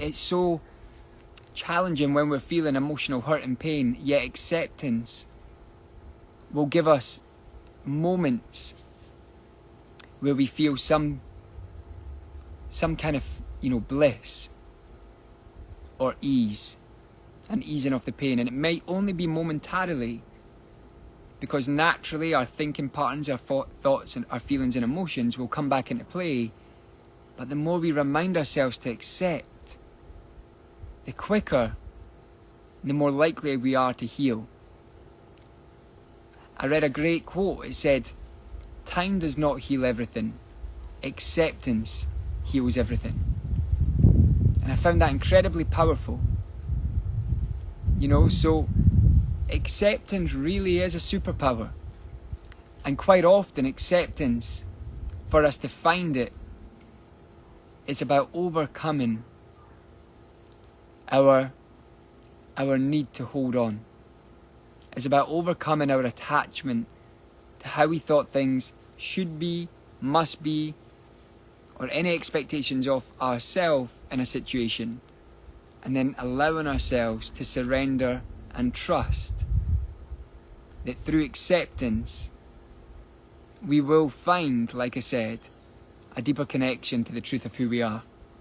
it's so challenging when we're feeling emotional hurt and pain, yet acceptance will give us moments where we feel some kind of, bliss or ease, an easing of the pain. And it might only be momentarily, because naturally our thinking patterns, our thoughts and our feelings and emotions will come back into play. But the more we remind ourselves to accept, the quicker, the more likely we are to heal. I read a great quote. It said, "Time does not heal everything. Acceptance heals everything." And I found that incredibly powerful. So acceptance really is a superpower. And quite often acceptance, for us to find it, is about overcoming our need to hold on. It's about overcoming our attachment to how we thought things should be, must be, or any expectations of ourselves in a situation, and then allowing ourselves to surrender and trust that through acceptance we will find, like I said, a deeper connection to the truth of who we are.